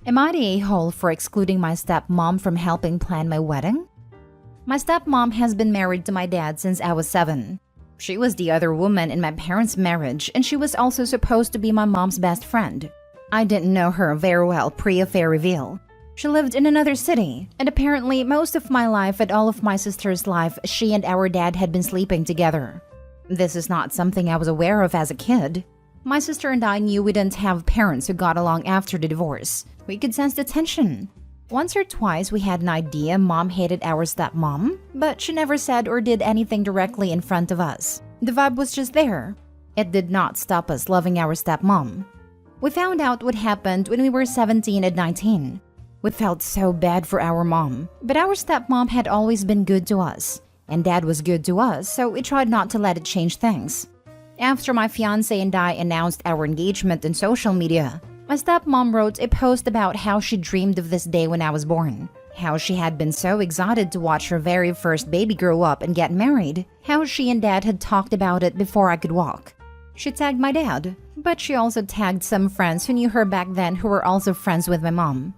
Am I the a-hole for excluding my stepmom from helping plan my wedding? My stepmom has been married to my dad since I was 7. She was the other woman in my parents' marriage, and she was also supposed to be my mom's best friend. I didn't know her very well pre-affair reveal. She lived in another city, and apparently most of my life and all of my sister's life, she and our dad had been sleeping together. This is not something I was aware of as a kid. My sister and I knew we didn't have parents who got along after the divorce. We could sense the tension. Once or twice we had an idea mom hated our stepmom, but she never said or did anything directly in front of us. The vibe was just there. It did not stop us loving our stepmom. We found out what happened when we were 17 and 19. We felt so bad for our mom, but our stepmom had always been good to us, and dad was good to us, so we tried not to let it change things. After my fiancé and I announced our engagement in social media, my stepmom wrote a post about how she dreamed of this day when I was born, how she had been so excited to watch her very first baby grow up and get married, how she and dad had talked about it before I could walk. She tagged my dad, but she also tagged some friends who knew her back then who were also friends with my mom.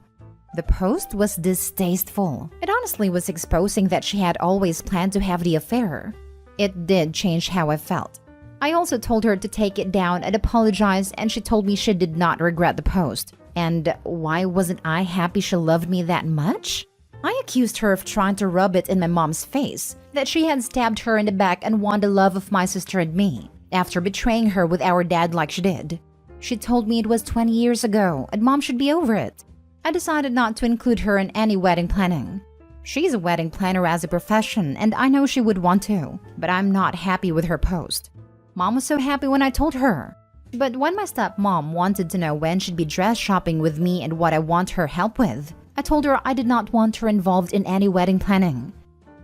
The post was distasteful. It honestly was exposing that she had always planned to have the affair. It did change how I felt. I also told her to take it down and apologize, and she told me she did not regret the post. And why wasn't I happy she loved me that much? I accused her of trying to rub it in my mom's face, that she had stabbed her in the back and won the love of my sister and me, after betraying her with our dad like she did. She told me it was 20 years ago, and mom should be over it. I decided not to include her in any wedding planning. She's a wedding planner as a profession, and I know she would want to, but I'm not happy with her post. Mom was so happy when I told her. But when my stepmom wanted to know when she'd be dress shopping with me and what I want her help with, I told her I did not want her involved in any wedding planning.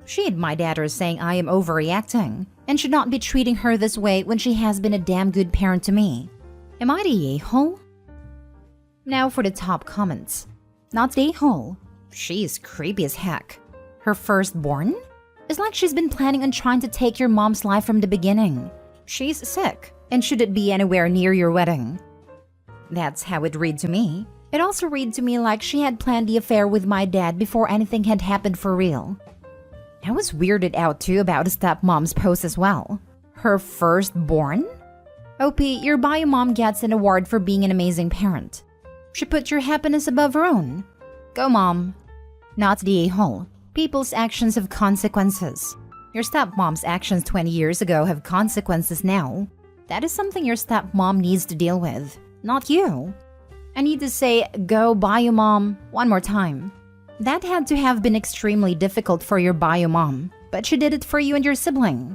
She and my dad are saying I am overreacting and should not be treating her this way when she has been a damn good parent to me. Am I the a-hole? Now for the top comments. Not the a-hole. She's creepy as heck. Her firstborn? It's like she's been planning on trying to take your mom's life from the beginning. She's sick and shouldn't be anywhere near your wedding. That's how it read to me. It also read to me like she had planned the affair with my dad before anything had happened for real. I was weirded out too about stepmom's post as well. Her firstborn? OP, your bio mom gets an award for being an amazing parent. She put your happiness above her own. Go mom. Not the a-hole. People's actions have consequences. Your stepmom's actions 20 years ago have consequences now. That is something your stepmom needs to deal with, not you. I need to say, go bio mom, one more time. That had to have been extremely difficult for your bio mom, but she did it for you and your sibling.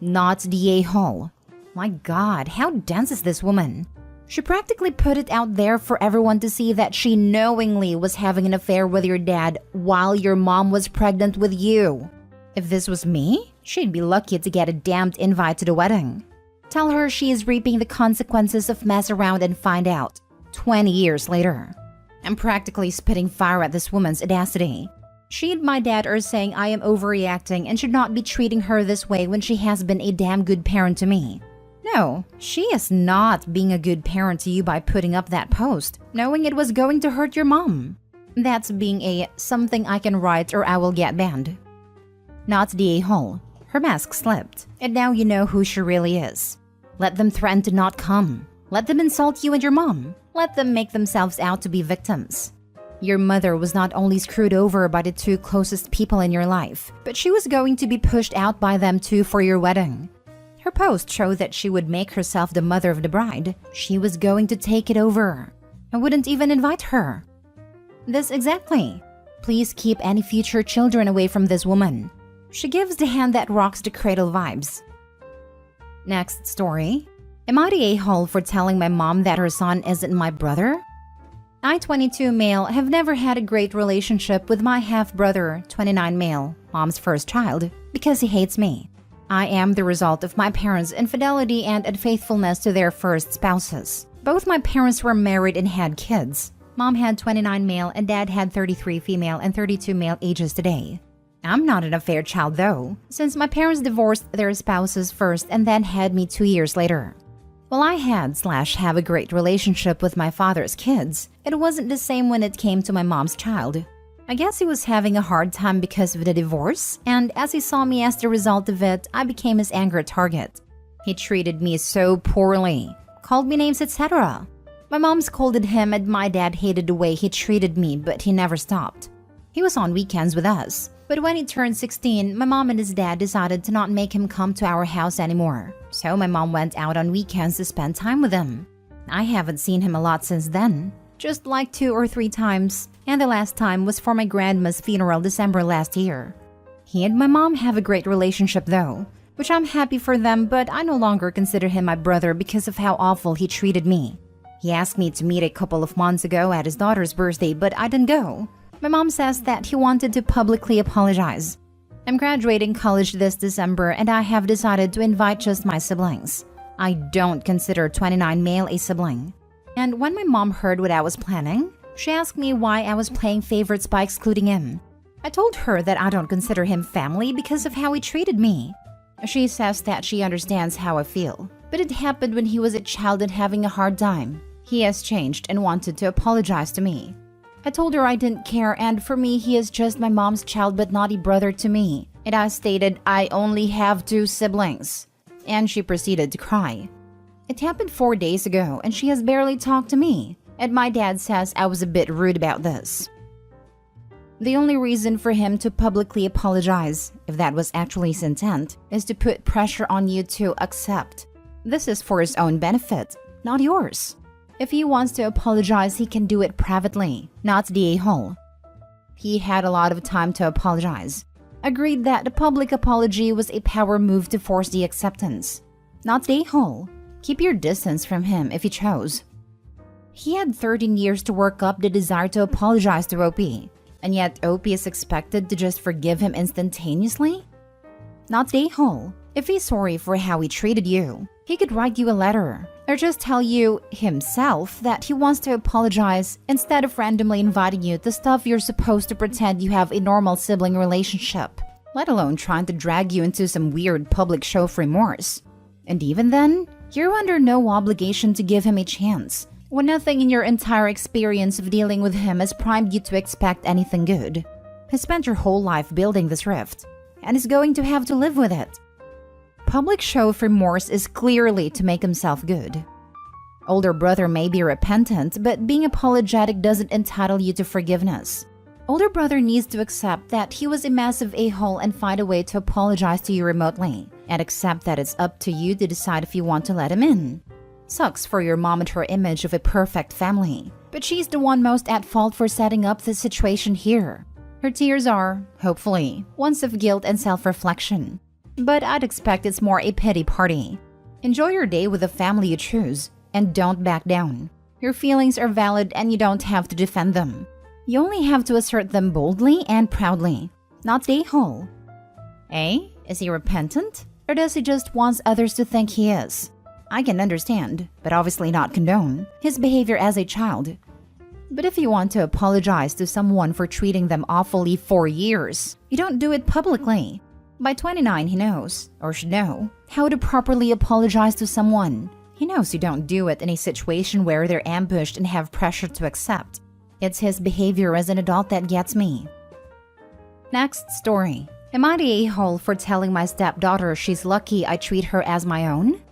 Not the a-hole. My God, how dense is this woman? She practically put it out there for everyone to see that she knowingly was having an affair with your dad while your mom was pregnant with you. If this was me, she'd be lucky to get a damned invite to the wedding. Tell her she is reaping the consequences of mess around and find out 20 years later. I'm practically spitting fire at this woman's audacity. She and my dad are saying I am overreacting and should not be treating her this way when she has been a damn good parent to me. No, she is not being a good parent to you by putting up that post, knowing it was going to hurt your mom. That's being a something I can write or I will get banned. Not the a-hole. Her mask slipped, and now you know who she really is. Let them threaten to not come. Let them insult you and your mom. Let them make themselves out to be victims. Your mother was not only screwed over by the two closest people in your life, but she was going to be pushed out by them too for your wedding. Her post showed that she would make herself the mother of the bride. She was going to take it over. I wouldn't even invite her. This exactly. Please keep any future children away from this woman. She gives the hand that rocks the cradle vibes. Next story. Am I the a-hole for telling my mom that her son isn't my brother? I, 22 male, have never had a great relationship with my half-brother, 29 male, mom's first child, because he hates me. I am the result of my parents' infidelity and unfaithfulness to their first spouses. Both my parents were married and had kids. Mom had 29 male and dad had 33 female and 32 male ages today. I'm not an affair child though, since my parents divorced their spouses first and then had me 2 years later. While I had/have a great relationship with my father's kids, it wasn't the same when it came to my mom's child. I guess he was having a hard time because of the divorce, and as he saw me as the result of it, I became his anger target. He treated me so poorly, called me names, etc. My mom scolded him and my dad hated the way he treated me, but he never stopped. He was on weekends with us, but when he turned 16, my mom and his dad decided to not make him come to our house anymore. So my mom went out on weekends to spend time with him. I haven't seen him a lot since then, just like 2 or 3 times, and the last time was for my grandma's funeral December last year. He and my mom have a great relationship though, which I'm happy for them, but I no longer consider him my brother because of how awful he treated me. He asked me to meet a couple of months ago at his daughter's birthday, but I didn't go. My mom says that he wanted to publicly apologize. I'm graduating college this December and I have decided to invite just my siblings. I don't consider 29 male a sibling. And when my mom heard what I was planning, she asked me why I was playing favorites by excluding him. I told her that I don't consider him family because of how he treated me. She says that she understands how I feel, but it happened when he was a child and having a hard time. He has changed and wanted to apologize to me. I told her I didn't care, and for me, he is just my mom's child but not a brother to me. And I stated I only have 2 siblings. And she proceeded to cry. It happened 4 days ago, and she has barely talked to me. And my dad says I was a bit rude about this. The only reason for him to publicly apologize, if that was actually his intent, is to put pressure on you to accept. This is for his own benefit, not yours. If he wants to apologize, he can do it privately, not the a-hole. He had a lot of time to apologize. Agreed that the public apology was a power move to force the acceptance. Not the a-hole. Keep your distance from him if he chose. He had 13 years to work up the desire to apologize to OP, and yet OP is expected to just forgive him instantaneously? Not the a-hole. If he's sorry for how he treated you, he could write you a letter, or just tell you himself that he wants to apologize instead of randomly inviting you to stuff you're supposed to pretend you have a normal sibling relationship, let alone trying to drag you into some weird public show of remorse. And even then, you're under no obligation to give him a chance, when nothing in your entire experience of dealing with him has primed you to expect anything good. He spent your whole life building this rift, and is going to have to live with it. Public show of remorse is clearly to make himself good. Older brother may be repentant, but being apologetic doesn't entitle you to forgiveness. Older brother needs to accept that he was a massive a-hole and find a way to apologize to you remotely, and accept that it's up to you to decide if you want to let him in. Sucks for your mom and her image of a perfect family, but she's the one most at fault for setting up this situation here. Her tears are, hopefully, ones of guilt and self-reflection. But I'd expect it's more a pity party. Enjoy your day with the family you choose, and don't back down. Your feelings are valid and you don't have to defend them. You only have to assert them boldly and proudly, not the a-hole. Eh? Is he repentant? Or does he just want others to think he is? I can understand, but obviously not condone, his behavior as a child. But if you want to apologize to someone for treating them awfully for years, you don't do it publicly. By 29, he knows, or should know, how to properly apologize to someone. He knows you don't do it in a situation where they're ambushed and have pressure to accept. It's his behavior as an adult that gets me. Next story. Am I the a-hole for telling my stepdaughter she's lucky I treat her as my own?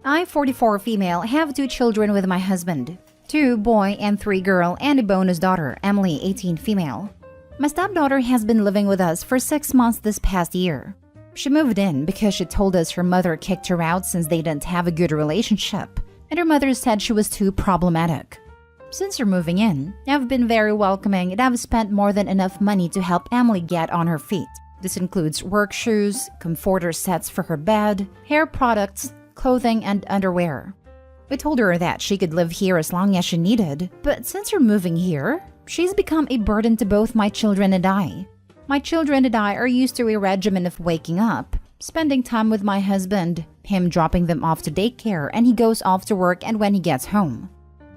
I, 44 female, have 2 children with my husband. 2 boy and 3 girl, and a bonus daughter, Emily, 18 female. My stepdaughter has been living with us for 6 months this past year. She moved in because she told us her mother kicked her out since they didn't have a good relationship, and her mother said she was too problematic. Since her moving in, I've been very welcoming and I've spent more than enough money to help Emily get on her feet. This includes work shoes, comforter sets for her bed, hair products, clothing, and underwear. We told her that she could live here as long as she needed, but since her moving here, she's become a burden to both my children and I. My children and I are used to a regimen of waking up, spending time with my husband, him dropping them off to daycare, and he goes off to work and when he gets home.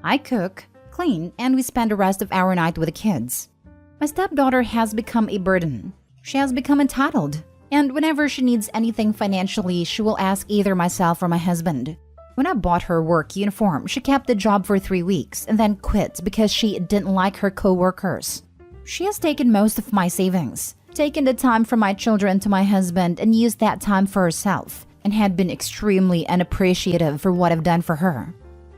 I cook, clean, and we spend the rest of our night with the kids. My stepdaughter has become a burden. She has become entitled, and whenever she needs anything financially, she will ask either myself or my husband. When I bought her work uniform, she kept the job for 3 weeks and then quit because she didn't like her co-workers. She has taken most of my savings, taken the time from my children to my husband, and used that time for herself, and had been extremely unappreciative for what I've done for her.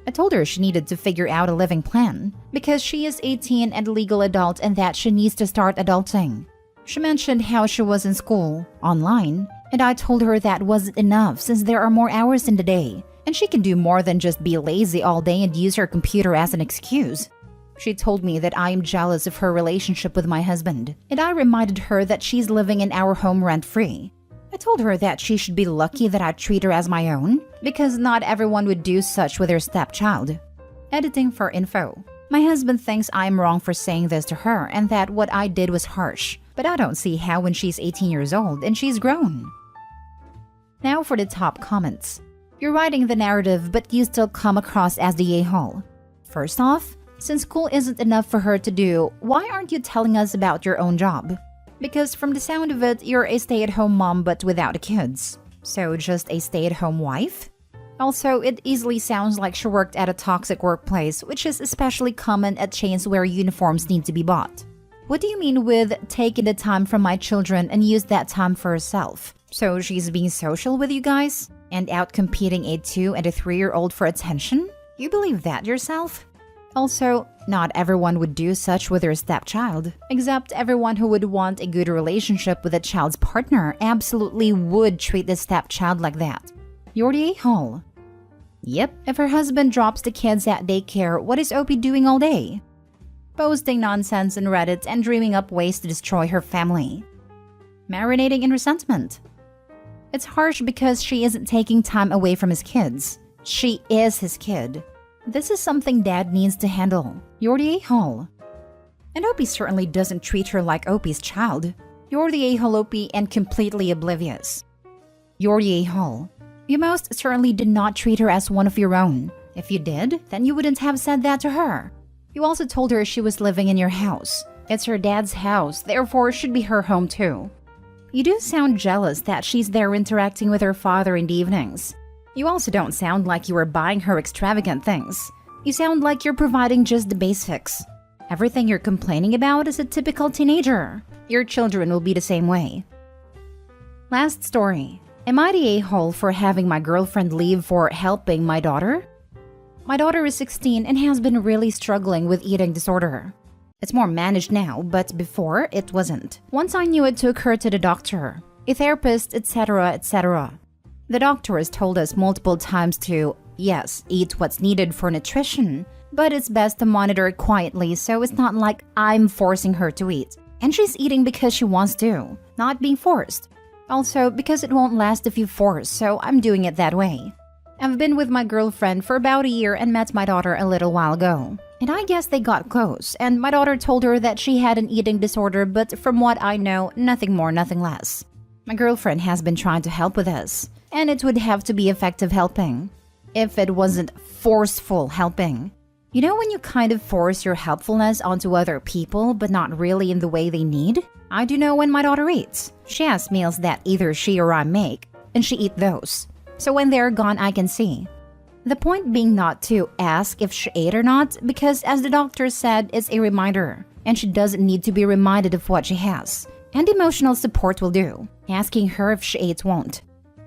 I told her she needed to figure out a living plan because she is 18 and a legal adult and that she needs to start adulting. She mentioned how she was in school, online, and I told her that wasn't enough since there are more hours in the day, and she can do more than just be lazy all day and use her computer as an excuse. She told me that I am jealous of her relationship with my husband, and I reminded her that she's living in our home rent-free. I told her that she should be lucky that I treat her as my own, because not everyone would do such with their stepchild. Editing for info. My husband thinks I'm wrong for saying this to her and that what I did was harsh, but I don't see how when she's 18 years old and she's grown. Now for the top comments. You're writing the narrative, but you still come across as the a-hole. First off, since school isn't enough for her to do, why aren't you telling us about your own job? Because from the sound of it, you're a stay-at-home mom but without the kids. So just a stay-at-home wife? Also, it easily sounds like she worked at a toxic workplace, which is especially common at chains where uniforms need to be bought. What do you mean with taking the time from my children and use that time for herself? So she's being social with you guys? And out competing a 2 and a 3-year-old for attention? You believe that yourself? Also, not everyone would do such with their stepchild, except everyone who would want a good relationship with a child's partner absolutely would treat the stepchild like that. You're the a-hole. Yep, if her husband drops the kids at daycare, what is Opie doing all day? Posting nonsense on Reddit and dreaming up ways to destroy her family. Marinating in resentment. It's harsh because she isn't taking time away from his kids. She is his kid. This is something Dad needs to handle. You're the a-hole. And Opie certainly doesn't treat her like Opie's child. You're the a-hole, Opie, and completely oblivious. You're the a-hole. You most certainly did not treat her as one of your own. If you did, then you wouldn't have said that to her. You also told her she was living in your house. It's her dad's house, therefore it should be her home too. You do sound jealous that she's there interacting with her father in the evenings. You also don't sound like you were buying her extravagant things. You sound like you're providing just the basics. Everything you're complaining about is a typical teenager. Your children will be the same way. Last story. Am I the a-hole for having my girlfriend leave for helping my daughter? My daughter is 16 and has been really struggling with eating disorder. It's more managed now, but before it wasn't. Once I knew it took her to the doctor, a therapist, etc., etc. The doctor has told us multiple times to, yes, eat what's needed for nutrition, but it's best to monitor it quietly so it's not like I'm forcing her to eat. And she's eating because she wants to, not being forced. Also, because it won't last if you force, so I'm doing it that way. I've been with my girlfriend for about a year and met my daughter a little while ago. And I guess they got close, and my daughter told her that she had an eating disorder, but from what I know, nothing more, nothing less. My girlfriend has been trying to help with this, and it would have to be effective helping. If it wasn't forceful helping. You know when you kind of force your helpfulness onto other people, but not really in the way they need? I do know when my daughter eats. She has meals that either she or I make, and she eats those. So when they're gone, I can see. The point being not to ask if she ate or not, because as the doctor said, it's a reminder, and she doesn't need to be reminded of what she has. And emotional support will do. Asking her if she ate won't.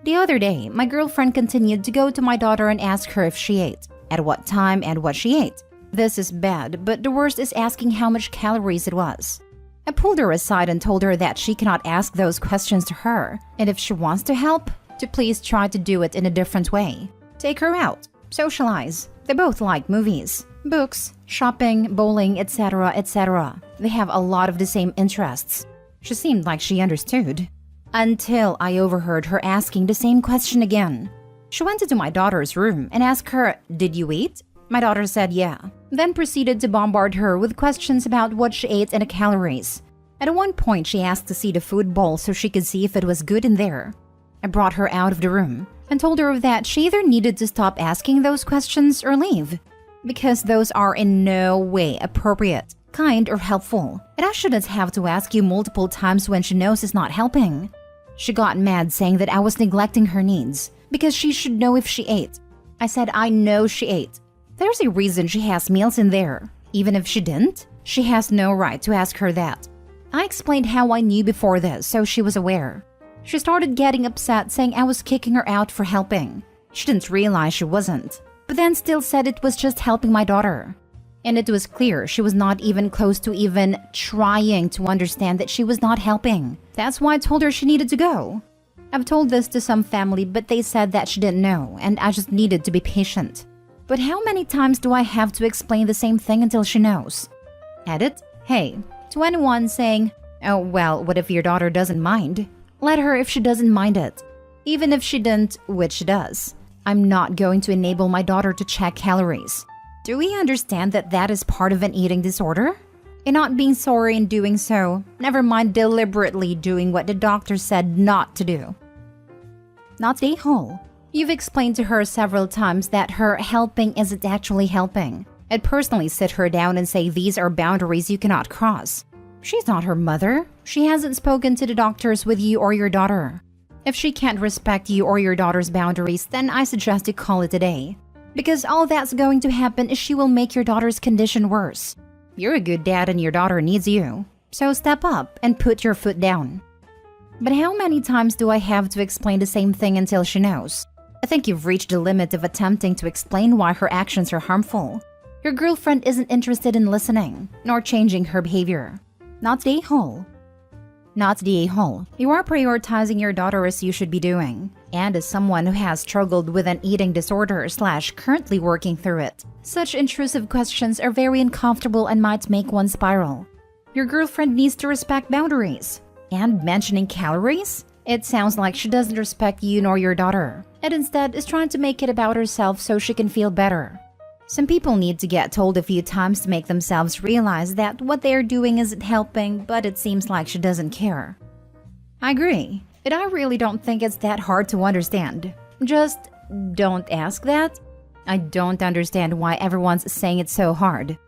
The other day, my girlfriend continued to go to my daughter and ask her if she ate, at what time and what she ate. This is bad, but the worst is asking how much calories it was. I pulled her aside and told her that she cannot ask those questions to her, and if she wants to help, to please try to do it in a different way. Take her out, socialize. They both like movies, books, shopping, bowling, etc., etc. They have a lot of the same interests. She seemed like she understood. Until I overheard her asking the same question again. She went into my daughter's room and asked her, "Did you eat?" My daughter said yeah, then proceeded to bombard her with questions about what she ate and the calories. At one point, she asked to see the food bowl so she could see if it was good in there. I brought her out of the room and told her that she either needed to stop asking those questions or leave, because those are in no way appropriate, kind, or helpful, and I shouldn't have to ask you multiple times when she knows it's not helping. She got mad saying that I was neglecting her needs, because she should know if she ate. I said I know she ate. There's a reason she has meals in there. Even if she didn't, she has no right to ask her that. I explained how I knew before this, so she was aware. She started getting upset, saying I was kicking her out for helping. She didn't realize she wasn't, but then still said it was just helping my daughter. And it was clear she was not even close to even trying to understand that she was not helping. That's why I told her she needed to go. I've told this to some family, but they said that she didn't know, and I just needed to be patient. But how many times do I have to explain the same thing until she knows? Edit, hey, to anyone saying, oh well, what if your daughter doesn't mind? Let her if she doesn't mind it. Even if she didn't, which she does. I'm not going to enable my daughter to check calories. Do we understand that that is part of an eating disorder? And not being sorry in doing so, never mind deliberately doing what the doctor said not to do. Not stay whole. You've explained to her several times that her helping isn't actually helping. I'd personally sit her down and say these are boundaries you cannot cross. She's not her mother. She hasn't spoken to the doctors with you or your daughter. If she can't respect you or your daughter's boundaries, then I suggest you call it a day. Because all that's going to happen is she will make your daughter's condition worse. You're a good dad and your daughter needs you. So step up and put your foot down. But how many times do I have to explain the same thing until she knows? I think you've reached the limit of attempting to explain why her actions are harmful. Your girlfriend isn't interested in listening, nor changing her behavior. Not the a-hole. Not the a-hole. You are prioritizing your daughter as you should be doing. And as someone who has struggled with an eating disorder / currently working through it, such intrusive questions are very uncomfortable and might make one spiral. Your girlfriend needs to respect boundaries. And mentioning calories? It sounds like she doesn't respect you nor your daughter, and instead is trying to make it about herself so she can feel better. Some people need to get told a few times to make themselves realize that what they are doing isn't helping, but it seems like she doesn't care. I agree, and I really don't think it's that hard to understand. Just don't ask that. I don't understand why everyone's saying it's so hard.